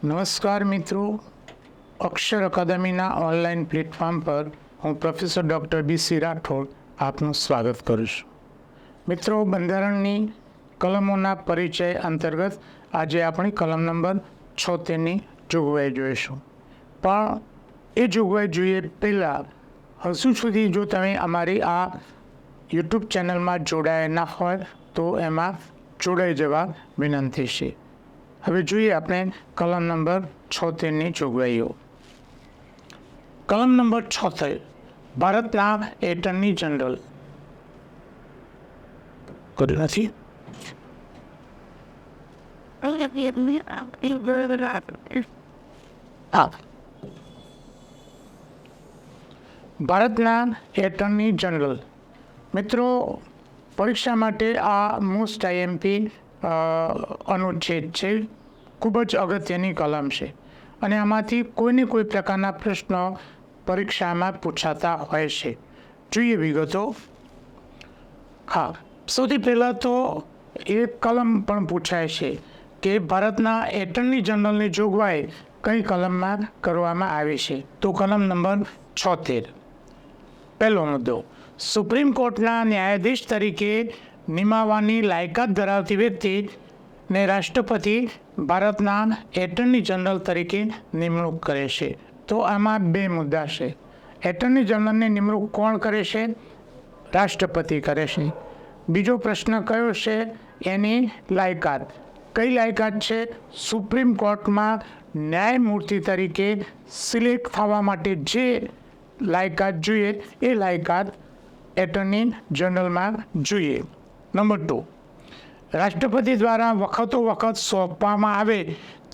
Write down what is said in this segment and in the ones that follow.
નમસ્કાર મિત્રો, અક્ષર અકાદમીના online platform પર હું પ્રોફેસર ડૉક્ટર બી.સી. રાઠોડ આપનું સ્વાગત કરું છું. મિત્રો, બંધારણની કલમોના પરિચય અંતર્ગત આજે આપણે કલમ નંબર 76ની જોગવાઈ જોઈશું. પણ એ જોગવાઈ જોઈએ પહેલાં હજુ સુધી જો તમે અમારી આ યુટ્યુબ ચેનલમાં જોડાયા ના હોય તો એમાં જોડાઈ જવા વિનંતી છે. હવે જોઈએ આપણે કલમ નંબર 76ની જોગવાઈઓ. કલમ નંબર 76 ભારતના એટર્ની જનરલ કર્યું નથી. હા, ભારતના એટર્ની જનરલ. મિત્રો, પરીક્ષા માટે આ મોસ્ટ આઈએમપી અનુચ્છેદ છે. ખૂબ જ અગત્યની કલમ છે અને આમાંથી કોઈને કોઈ પ્રકારના પ્રશ્નો પરીક્ષામાં પૂછાતા હોય છે. જોઈએ વિગતો. હા, સૌથી પહેલાં તો એક કલમ પણ પૂછાય છે કે ભારતના એટર્ની જનરલની જોગવાઈ કઈ કલમમાં કરવામાં આવી છે. તો કલમ નંબર 76. પહેલો મુદ્દો, સુપ્રીમ કોર્ટના ન્યાયાધીશ તરીકે નિમાવવાની લાયકાત ધરાવતી વ્યક્તિને રાષ્ટ્રપતિ ભારતના એટર્ની જનરલ તરીકે નિમણૂક કરે છે. તો આમાં બે મુદ્દા છે. એટર્ની જનરલની નિમણૂક કોણ કરે છે? રાષ્ટ્રપતિ કરે છે. બીજો પ્રશ્ન કયો છે? એની લાયકાત. કઈ લાયકાત છે? સુપ્રીમ કોર્ટમાં ન્યાયમૂર્તિ તરીકે સિલેક્ટ થવા માટે જે લાયકાત જોઈએ એ લાયકાત એટર્ની જનરલમાં જોઈએ. નંબર 2, રાષ્ટ્રપતિ દ્વારા વખતો વખત સોંપવામાં આવે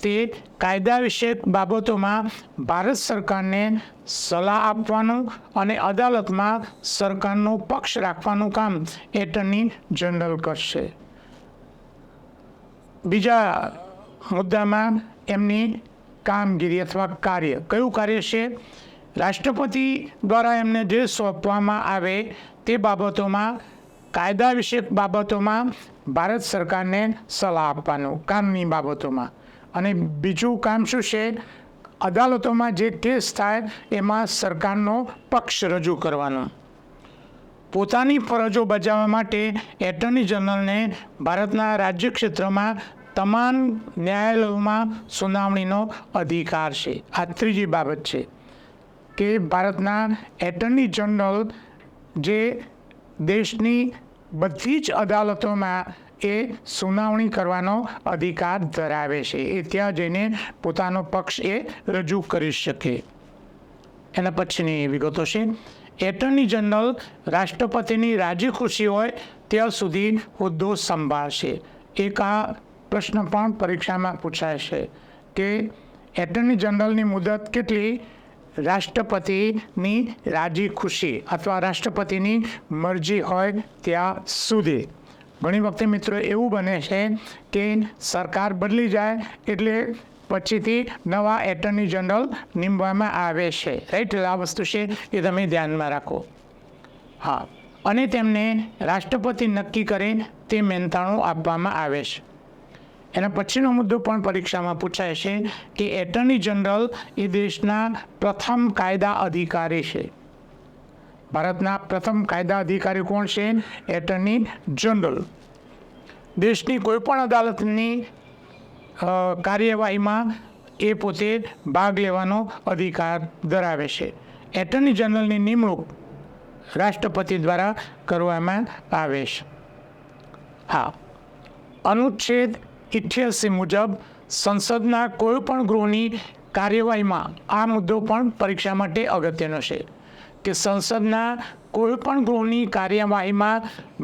તે કાયદા વિષયક બાબતોમાં ભારત સરકારને સલાહ આપવાનું અને અદાલતમાં સરકારનો પક્ષ રાખવાનું કામ એટર્ની જનરલ કરશે. બીજા મુદ્દામાં એમની કામગીરી અથવા કાર્ય. કયું કાર્ય છે? રાષ્ટ્રપતિ દ્વારા એમને જે સોંપવામાં આવે તે બાબતોમાં કાયદા વિષયક બાબતોમાં ભારત સરકારને સલાહ આપવાનું, કામની બાબતોમાં. અને બીજું કામ શું છે? અદાલતોમાં જે કેસ થાય એમાં સરકારનો પક્ષ રજૂ કરવાનો. પોતાની ફરજો બજાવવા માટે એટર્ની જનરલને ભારતના રાજ્ય ક્ષેત્રમાં તમામ ન્યાયાલયોમાં સુનાવણીનો અધિકાર છે. આ ત્રીજી બાબત છે કે ભારતના એટર્ની જનરલ જે દેશની બધી જ અદાલતોમાં એ સુનાવણી કરવાનો અધિકાર ધરાવે છે. એ ત્યાં જઈને પોતાનો પક્ષ એ રજૂ કરી શકે. એના પછીની વિગતો છે. એટર્ની જનરલ રાષ્ટ્રપતિની રાજી ખુશી હોય ત્યાં સુધી હોદ્દો સંભાળશે. એક આ પ્રશ્ન પણ પરીક્ષામાં પૂછાય છે કે એટર્ની જનરલની મુદત કેટલી? રાષ્ટ્રપતિની રાજી ખુશી અથવા રાષ્ટ્રપતિની મરજી હોય ત્યાં સુધી. ઘણી વખતે મિત્રો એવું બને છે કે સરકાર બદલી જાય એટલે પછીથી નવા એટર્ની જનરલ નિમવામાં આવે છે. રાઈટ? આ વસ્તુ છે એ તમે ધ્યાનમાં રાખો. હા, અને તેમને રાષ્ટ્રપતિ નક્કી કરે તે મહેનતાણું આપવામાં આવે છે. એના પછીનો મુદ્દો પણ પરીક્ષામાં પૂછાય છે કે એટર્ની જનરલ એ દેશના પ્રથમ કાયદા અધિકારી છે. ભારતના પ્રથમ કાયદા અધિકારી કોણ છે? Attorney general. દેશની કોઈપણ અદાલતની કાર્યવાહીમાં એ પોતે ભાગ લેવાનો અધિકાર ધરાવે છે. એટર્ની જનરલની નિમણૂક રાષ્ટ્રપતિ દ્વારા કરવામાં આવે છે. હા, અનુચ્છેદ 88 મુજબ સંસદના કોઈપણ ગૃહની કાર્યવાહીમાં આ મુદ્દો પણ પરીક્ષા માટે અગત્યનો છે કે સંસદના કોઈપણ ગૃહની કાર્યવાહીમાં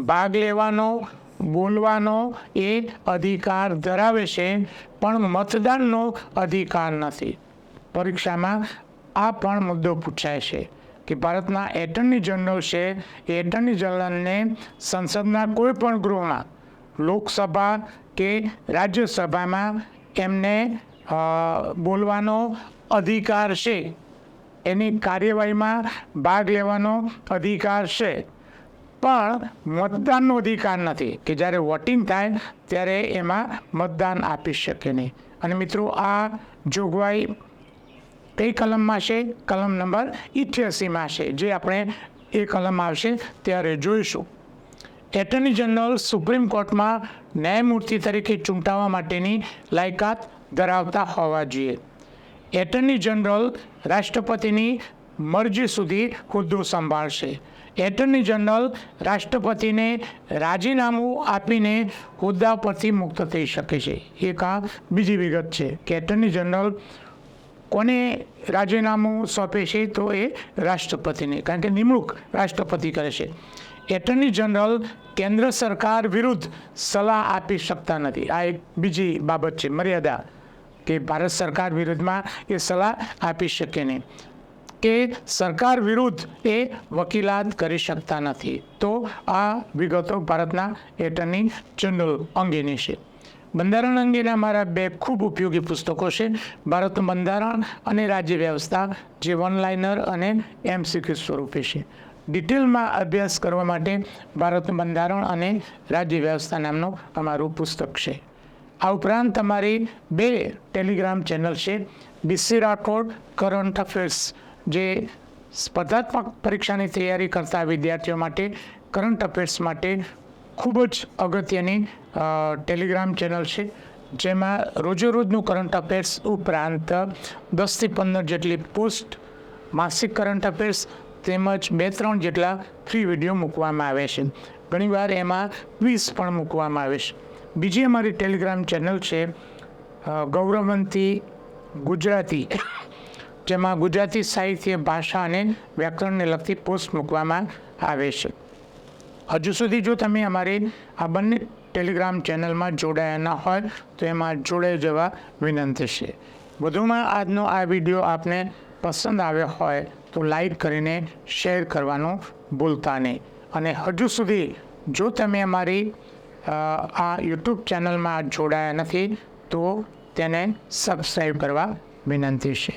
ભાગ લેવાનો, બોલવાનો એ અધિકાર ધરાવે છે પણ મતદાનનો અધિકાર નથી. પરીક્ષામાં આ પણ મુદ્દો પૂછાય છે કે ભારતના એટર્ની જનરલ છે એ એટર્ની જનરલને સંસદના કોઈપણ ગૃહમાં, લોકસભા કે રાજ્યસભામાં એમને બોલવાનો અધિકાર છે, એની કાર્યવાહીમાં ભાગ લેવાનો અધિકાર છે. પણ મતદાનનો અધિકાર નથી કે જ્યારે વોટિંગ થાય ત્યારે એમાં મતદાન આપી શકે નહીં. અને મિત્રો, આ જોગવાઈ કઈ કલમમાં છે? કલમ નંબર 88માં છે, જે આપણે એ કલમ આવશે ત્યારે જોઈશું. એટર્ની જનરલ સુપ્રીમ કોર્ટમાં ન્યાયમૂર્તિ તરીકે ચૂંટાવા માટેની લાયકાત ધરાવતા હોવા જોઈએ. એટર્ની જનરલ રાષ્ટ્રપતિની મરજી સુધી હોદ્દો સંભાળશે. એટર્ની જનરલ રાષ્ટ્રપતિને રાજીનામું આપીને હોદ્દા પરથી મુક્ત થઈ શકે છે. એક આ બીજી વિગત છે કે એટર્ની જનરલ કોને રાજીનામું સોંપે છે? તો એ રાષ્ટ્રપતિને, કારણ કે નિમણૂક રાષ્ટ્રપતિ કરે છે. એટર્ની જનરલ કેન્દ્ર સરકાર વિરુદ્ધ સલાહ આપી શકતા નથી. આ એક બીજી બાબત છે, મર્યાદા, કે ભારત સરકાર વિરુદ્ધમાં એ સલાહ આપી શકે નહીં, કે સરકાર વિરુદ્ધ એ વકીલાત કરી શકતા નથી. તો આ વિગતો ભારતના એટર્ની જનરલ અંગેની છે. બંધારણ અંગેના મારા 2 ખૂબ ઉપયોગી પુસ્તકો છે, ભારતનું બંધારણ અને રાજ્ય વ્યવસ્થા, જે વન લાઇનર અને MCQ સ્વરૂપે છે. ડિટેલમાં અભ્યાસ કરવા માટે ભારતનું બંધારણ અને રાજ્ય વ્યવસ્થા નામનું અમારું પુસ્તક છે. આ ઉપરાંત તમારી 2 ટેલિગ્રામ ચેનલ છે, BC રાઠોડ કરંટ અફેર્સ, જે સ્પર્ધાત્મક પરીક્ષાની તૈયારી કરતા વિદ્યાર્થીઓ માટે કરંટ અફેર્સ માટે ખૂબ જ અગત્યની ટેલિગ્રામ ચેનલ છે, જેમાં રોજેરોજનું કરંટ અફેર્સ ઉપરાંત 10 થી 15 જેટલી પોસ્ટ, માસિક કરંટ અફેર્સ તેમજ 2-3 જેટલા ફ્રી વિડીયો મૂકવામાં આવે છે. ઘણીવાર એમાં ક્વિઝ પણ મૂકવામાં આવે છે. બીજી અમારી ટેલિગ્રામ ચેનલ છે ગૌરવંતી ગુજરાતી, જેમાં ગુજરાતી સાહિત્ય, ભાષા અને વ્યાકરણને લગતી પોસ્ટ મૂકવામાં આવે છે. હજુ સુધી જો તમે અમારી આ બંને ટેલિગ્રામ ચેનલમાં જોડાયા ન હોય તો એમાં જોડાઈ જવા વિનંતી છે. વધુમાં આજનો આ વિડીયો આપને પસંદ આવ્યો હોય તો લાઈક કરીને શેર કરવાનું ભૂલતા નહીં. અને હજુ સુધી જો તમે અમારી આ યુટ્યુબ ચેનલમાં જોડાયા નથી તો તેને સબસ્ક્રાઈબ કરવા વિનંતી છે.